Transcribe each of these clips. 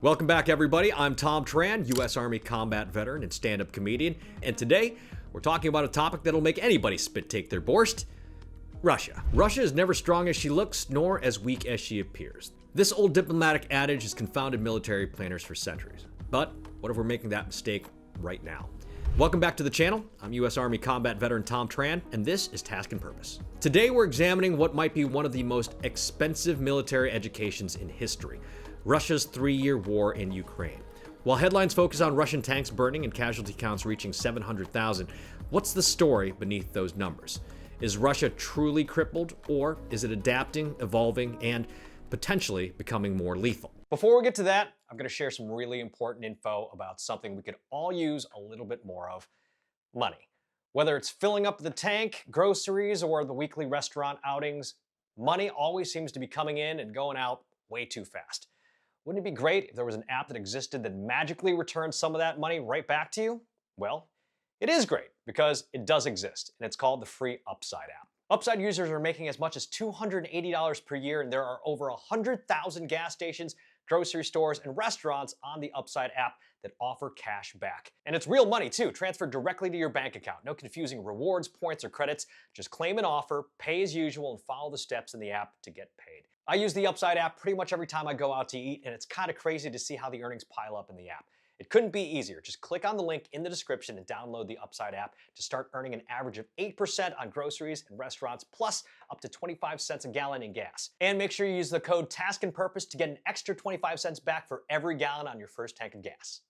Welcome back, everybody. I'm Thom Tran, U.S. Army combat veteran and stand-up comedian, and today we're talking about a topic that'll make anybody spit take their borscht: Russia. Russia is never strong as she looks, nor as weak as she appears. This old diplomatic adage has confounded military planners for centuries. But what if we're making that mistake right now? Welcome back to the channel. I'm U.S. Army combat veteran Thom Tran, and this is Task and Purpose. Today we're examining what might be one of the most expensive military educations in history: Russia's 3-year war in Ukraine. While headlines focus on Russian tanks burning and casualty counts reaching 700,000, what's the story beneath those numbers? Is Russia truly crippled, or is it adapting, evolving, and potentially becoming more lethal? Before we get to that, I'm going to share some really important info about something we could all use a little bit more of: money. Whether it's filling up the tank, groceries, or the weekly restaurant outings, money always seems to be coming in and going out way too fast. Wouldn't it be great if there was an app that existed that magically returned some of that money right back to you? Well, it is great because it does exist, and it's called the free Upside app. Upside users are making as much as $280 per year, and there are over 100,000 gas stations, grocery stores, and restaurants on the Upside app that offer cash back. And it's real money too, transferred directly to your bank account. No confusing rewards, points, or credits. Just claim an offer, pay as usual, and follow the steps in the app to get paid. I use the Upside app pretty much every time I go out to eat, and it's kind of crazy to see how the earnings pile up in the app. It couldn't be easier. Just click on the link in the description and download the Upside app to start earning an average of 8% on groceries and restaurants, plus up to 25 cents a gallon in gas. And make sure you use the code Task and Purpose to get an extra 25 cents back for every gallon on your first tank of gas.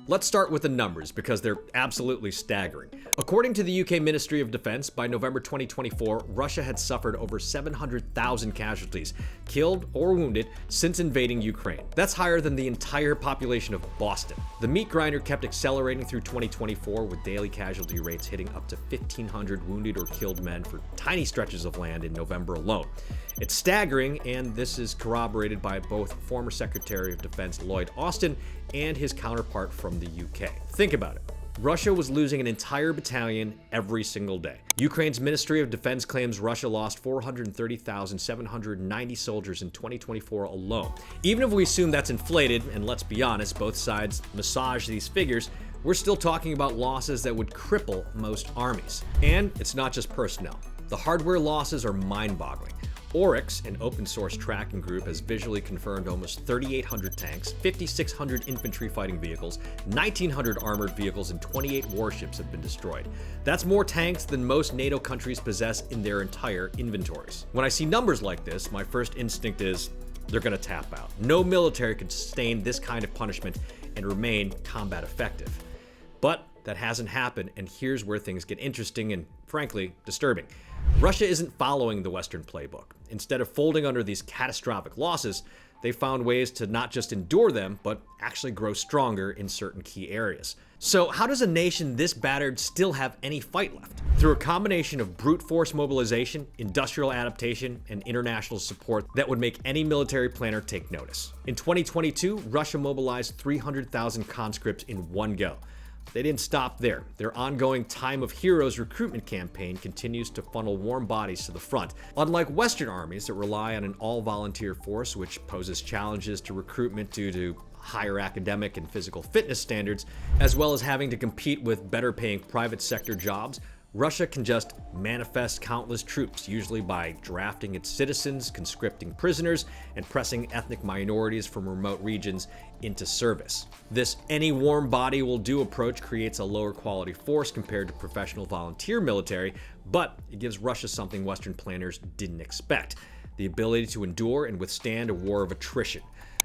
Let's start with the numbers because they're absolutely staggering. According to the UK Ministry of Defense, by November 2024, Russia had suffered over 700,000 casualties, killed or wounded, since invading Ukraine. That's higher than the entire population of Boston. The meat grinder kept accelerating through 2024, with daily casualty rates hitting up to 1,500 wounded or killed men for tiny stretches of land in November alone. It's staggering, and this is corroborated by both former Secretary of Defense Lloyd Austin and his counterpart from the UK. Think about it. Russia was losing an entire battalion every single day. Ukraine's Ministry of Defense claims Russia lost 430,790 soldiers in 2024 alone. Even if we assume that's inflated, and let's be honest, both sides massage these figures, we're still talking about losses that would cripple most armies. And it's not just personnel. The hardware losses are mind-boggling. Oryx, an open-source tracking group, has visually confirmed almost 3,800 tanks, 5,600 infantry fighting vehicles, 1,900 armored vehicles, and 28 warships have been destroyed. That's more tanks than most NATO countries possess in their entire inventories. When I see numbers like this, my first instinct is they're going to tap out. No military could sustain this kind of punishment and remain combat effective. But that hasn't happened, and here's where things get interesting and, frankly, disturbing. Russia isn't following the Western playbook. Instead of folding under these catastrophic losses, they found ways to not just endure them, but actually grow stronger in certain key areas. So how does a nation this battered still have any fight left? Through a combination of brute force mobilization, industrial adaptation, and international support that would make any military planner take notice. In 2022, Russia mobilized 300,000 conscripts in one go. They didn't stop there. Their ongoing Time of Heroes recruitment campaign continues to funnel warm bodies to the front. Unlike Western armies that rely on an all-volunteer force, which poses challenges to recruitment due to higher academic and physical fitness standards, as well as having to compete with better-paying private sector jobs, Russia can just manifest countless troops, usually by drafting its citizens, conscripting prisoners, and pressing ethnic minorities from remote regions into service. This any warm body will do approach creates a lower quality force compared to professional volunteer military, but it gives Russia something Western planners didn't expect: the ability to endure and withstand a war of attrition.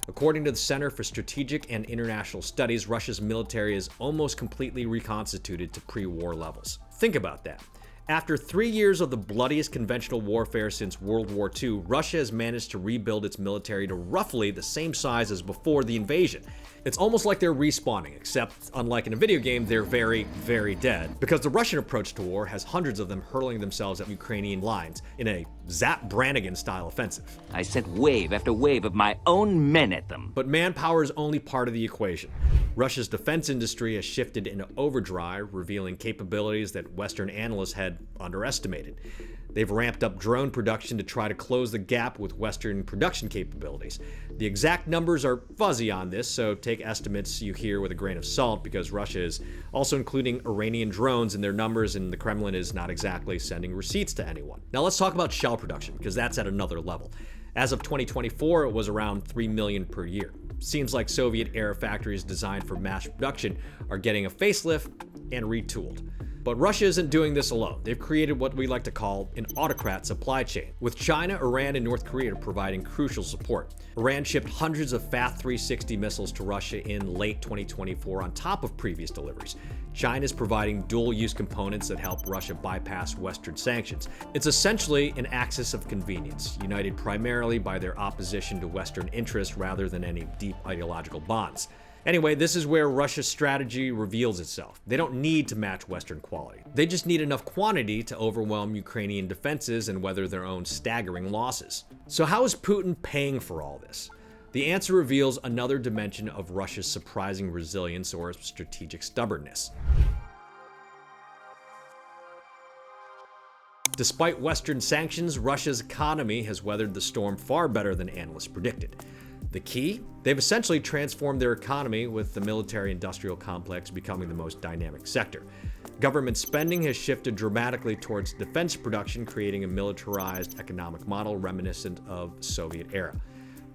According to the Center for Strategic and International Studies, Russia's military is almost completely reconstituted to pre-war levels. Think about that. After 3 years of the bloodiest conventional warfare since World War II, Russia has managed to rebuild its military to roughly the same size as before the invasion. It's almost like they're respawning, except unlike in a video game, they're very, very dead. Because the Russian approach to war has hundreds of them hurling themselves at Ukrainian lines in a Zap Brannigan-style offensive. I sent wave after wave of my own men at them. But manpower is only part of the equation. Russia's defense industry has shifted into overdrive, revealing capabilities that Western analysts had underestimated. They've ramped up drone production to try to close the gap with Western production capabilities. The exact numbers are fuzzy on this, so take estimates you hear with a grain of salt, because Russia is also including Iranian drones in their numbers, and the Kremlin is not exactly sending receipts to anyone. Now let's talk about shell production, because that's at another level. As of 2024, it was around 3 million per year. Seems like Soviet-era factories designed for mass production are getting a facelift and retooled. But Russia isn't doing this alone. They've created what we like to call an autocrat supply chain, with China, Iran, and North Korea providing crucial support. Iran shipped hundreds of FAT 360 missiles to Russia in late 2024 on top of previous deliveries. China is providing dual-use components that help Russia bypass Western sanctions. It's essentially an axis of convenience, united primarily by their opposition to Western interests rather than any deep ideological bonds. Anyway, this is where Russia's strategy reveals itself. They don't need to match Western quality. They just need enough quantity to overwhelm Ukrainian defenses and weather their own staggering losses. So how is Putin paying for all this? The answer reveals another dimension of Russia's surprising resilience or strategic stubbornness. Despite Western sanctions, Russia's economy has weathered the storm far better than analysts predicted. The key? They've essentially transformed their economy, with the military-industrial complex becoming the most dynamic sector. Government spending has shifted dramatically towards defense production, creating a militarized economic model reminiscent of the Soviet era.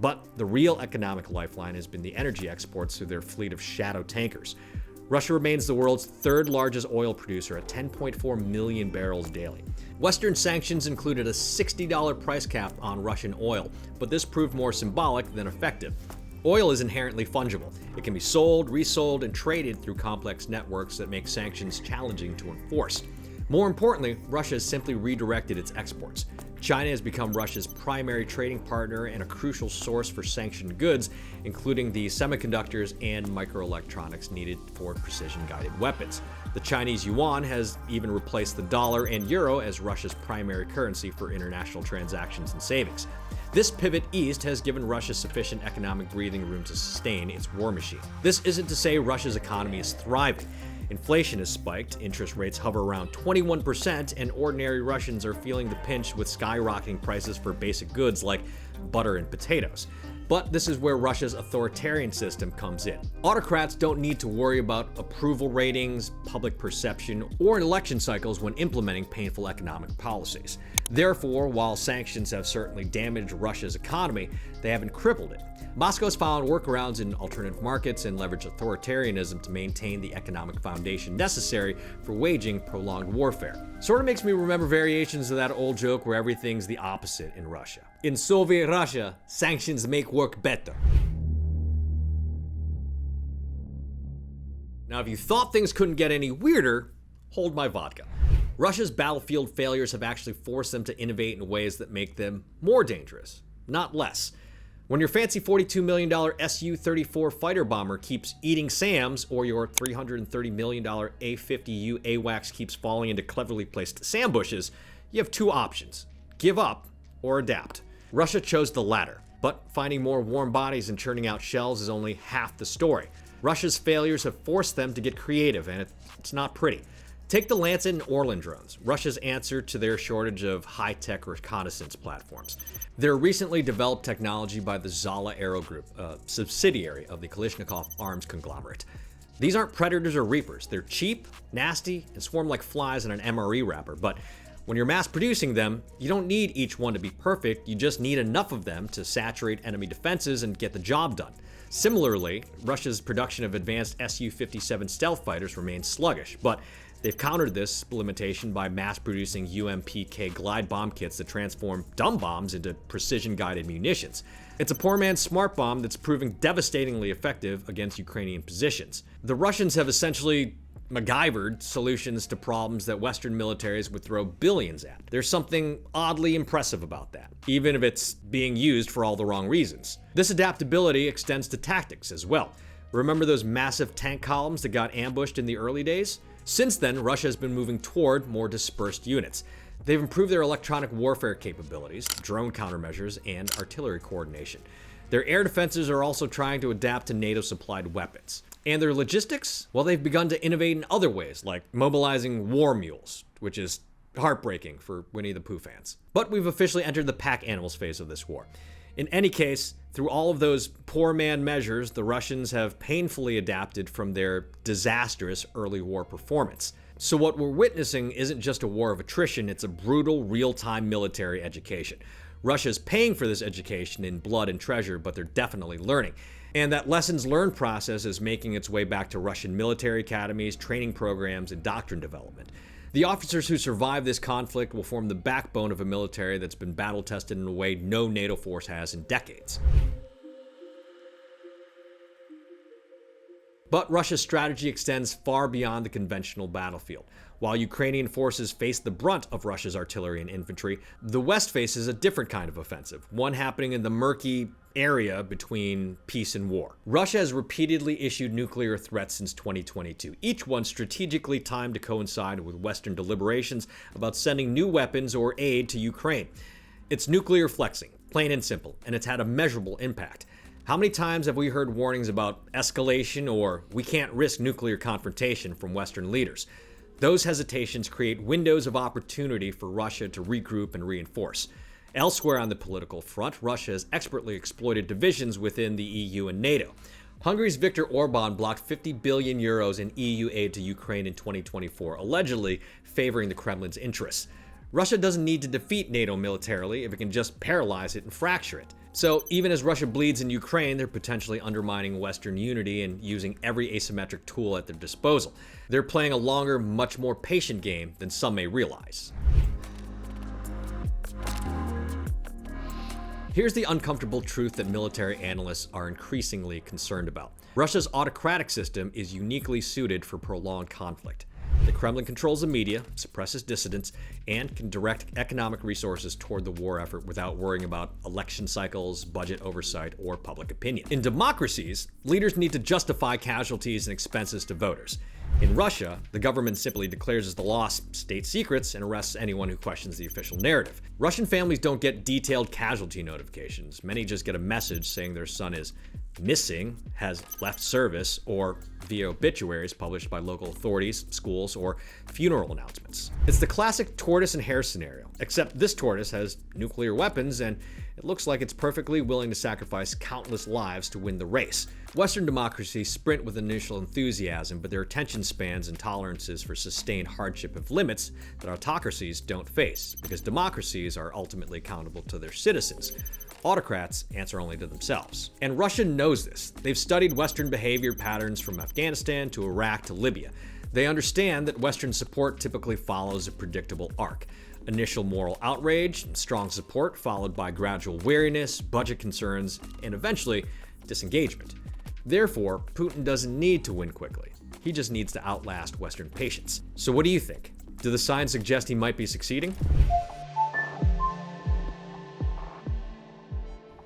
But the real economic lifeline has been the energy exports through their fleet of shadow tankers. Russia remains the world's third largest oil producer at 10.4 million barrels daily. Western sanctions included a $60 price cap on Russian oil, but this proved more symbolic than effective. Oil is inherently fungible. It can be sold, resold, and traded through complex networks that make sanctions challenging to enforce. More importantly, Russia has simply redirected its exports. China has become Russia's primary trading partner and a crucial source for sanctioned goods, including the semiconductors and microelectronics needed for precision-guided weapons. The Chinese yuan has even replaced the dollar and euro as Russia's primary currency for international transactions and savings. This pivot east has given Russia sufficient economic breathing room to sustain its war machine. This isn't to say Russia's economy is thriving. Inflation has spiked, interest rates hover around 21%, and ordinary Russians are feeling the pinch with skyrocketing prices for basic goods like butter and potatoes. But this is where Russia's authoritarian system comes in. Autocrats don't need to worry about approval ratings, public perception, or election cycles when implementing painful economic policies. Therefore, while sanctions have certainly damaged Russia's economy, they haven't crippled it. Moscow's found workarounds in alternative markets and leveraged authoritarianism to maintain the economic foundation necessary for waging prolonged warfare. Sort of makes me remember variations of that old joke where everything's the opposite in Russia. In Soviet Russia, sanctions make work better. Now, if you thought things couldn't get any weirder, hold my vodka. Russia's battlefield failures have actually forced them to innovate in ways that make them more dangerous, not less. When your fancy $42 million Su-34 fighter bomber keeps eating SAMs, or your $330 million A-50U AWACS keeps falling into cleverly placed SAM bushes, you have two options: give up or adapt. Russia chose the latter, but finding more warm bodies and churning out shells is only half the story. Russia's failures have forced them to get creative, and it's not pretty. Take the Lancet and Orlan drones, Russia's answer to their shortage of high-tech reconnaissance platforms. Their recently developed technology by the Zala Aero Group, a subsidiary of the Kalashnikov arms conglomerate. These aren't Predators or Reapers. They're cheap, nasty, and swarm like flies in an MRE wrapper, but when you're mass producing them, you don't need each one to be perfect, you just need enough of them to saturate enemy defenses and get the job done. Similarly, Russia's production of advanced Su-57 stealth fighters remains sluggish, but they've countered this limitation by mass-producing UMPK glide bomb kits that transform dumb bombs into precision-guided munitions. It's a poor man's smart bomb that's proving devastatingly effective against Ukrainian positions. The Russians have essentially MacGyvered solutions to problems that Western militaries would throw billions at. There's something oddly impressive about that, even if it's being used for all the wrong reasons. This adaptability extends to tactics as well. Remember those massive tank columns that got ambushed in the early days? Since then, Russia has been moving toward more dispersed units. They've improved their electronic warfare capabilities, drone countermeasures, and artillery coordination. Their air defenses are also trying to adapt to NATO-supplied weapons. And their logistics? Well, they've begun to innovate in other ways, like mobilizing war mules, which is Heartbreaking for Winnie the Pooh fans. But we've officially entered the pack animals phase of this war. In any case, through all of those poor man measures, the Russians have painfully adapted from their disastrous early war performance. So what we're witnessing isn't just a war of attrition, it's a brutal, real-time military education. Russia's paying for this education in blood and treasure, but they're definitely learning. And that lessons learned process is making its way back to Russian military academies, training programs, and doctrine development. The officers who survive this conflict will form the backbone of a military that's been battle-tested in a way no NATO force has in decades. But Russia's strategy extends far beyond the conventional battlefield. While Ukrainian forces face the brunt of Russia's artillery and infantry, the West faces a different kind of offensive, one happening in the murky area between peace and war. Russia has repeatedly issued nuclear threats since 2022, each one strategically timed to coincide with Western deliberations about sending new weapons or aid to Ukraine. It's nuclear flexing, plain and simple, and it's had a measurable impact. How many times have we heard warnings about escalation or we can't risk nuclear confrontation from Western leaders? Those hesitations create windows of opportunity for Russia to regroup and reinforce. Elsewhere on the political front, Russia has expertly exploited divisions within the EU and NATO. Hungary's Viktor Orban blocked 50 billion euros in EU aid to Ukraine in 2024, allegedly favoring the Kremlin's interests. Russia doesn't need to defeat NATO militarily if it can just paralyze it and fracture it. So even as Russia bleeds in Ukraine, they're potentially undermining Western unity and using every asymmetric tool at their disposal. They're playing a longer, much more patient game than some may realize. Here's the uncomfortable truth that military analysts are increasingly concerned about. Russia's autocratic system is uniquely suited for prolonged conflict. The Kremlin controls the media, suppresses dissidents, and can direct economic resources toward the war effort without worrying about election cycles, budget oversight, or public opinion. In democracies, leaders need to justify casualties and expenses to voters. In Russia, the government simply declares as the loss state secrets and arrests anyone who questions the official narrative. Russian families don't get detailed casualty notifications. Many just get a message saying their son is missing, has left service, or via obituaries published by local authorities, schools, or funeral announcements. It's the classic tortoise and hare scenario, except this tortoise has nuclear weapons and it looks like it's perfectly willing to sacrifice countless lives to win the race. Western democracies sprint with initial enthusiasm, but their attention spans and tolerances for sustained hardship have limits that autocracies don't face, because democracies are ultimately accountable to their citizens. Autocrats answer only to themselves. And Russia knows this. They've studied Western behavior patterns from Afghanistan to Iraq to Libya. They understand that Western support typically follows a predictable arc. Initial moral outrage, strong support, followed by gradual wariness, budget concerns, and eventually disengagement. Therefore, Putin doesn't need to win quickly. He just needs to outlast Western patience. So what do you think? Do the signs suggest he might be succeeding?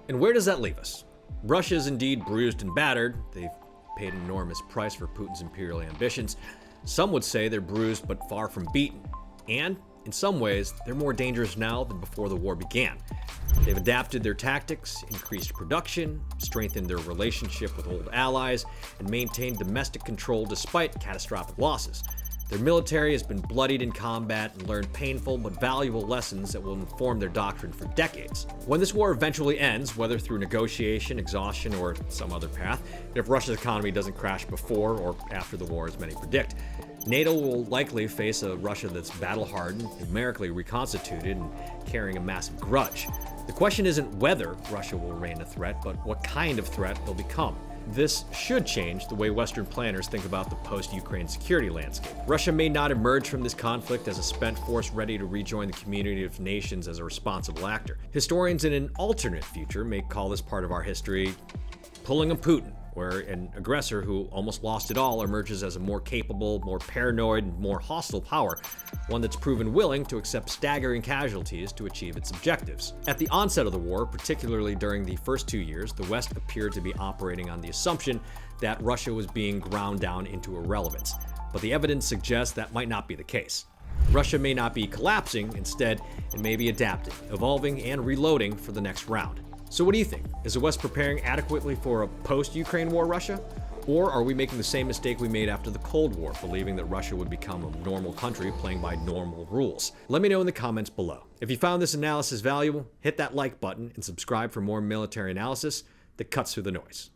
And where does that leave us? Russia is indeed bruised and battered. They've paid an enormous price for Putin's imperial ambitions. Some would say they're bruised but far from beaten. And in some ways, they're more dangerous now than before the war began. They've adapted their tactics, increased production, strengthened their relationship with old allies, and maintained domestic control despite catastrophic losses. Their military has been bloodied in combat and learned painful but valuable lessons that will inform their doctrine for decades. When this war eventually ends, whether through negotiation, exhaustion, or some other path, if Russia's economy doesn't crash before or after the war, as many predict, NATO will likely face a Russia that's battle-hardened, numerically reconstituted, and carrying a massive grudge. The question isn't whether Russia will remain a threat, but what kind of threat they'll become. This should change the way Western planners think about the post-Ukraine security landscape. Russia may not emerge from this conflict as a spent force ready to rejoin the community of nations as a responsible actor. Historians in an alternate future may call this part of our history pulling a Putin, where an aggressor who almost lost it all emerges as a more capable, more paranoid, and more hostile power, one that's proven willing to accept staggering casualties to achieve its objectives. At the onset of the war, particularly during the first 2 years, the West appeared to be operating on the assumption that Russia was being ground down into irrelevance. But the evidence suggests that might not be the case. Russia may not be collapsing, instead, it may be adapting, evolving, and reloading for the next round. So what do you think? Is the West preparing adequately for a post-Ukraine war Russia? Or are we making the same mistake we made after the Cold War, believing that Russia would become a normal country playing by normal rules? Let me know in the comments below. If you found this analysis valuable, hit that like button and subscribe for more military analysis that cuts through the noise.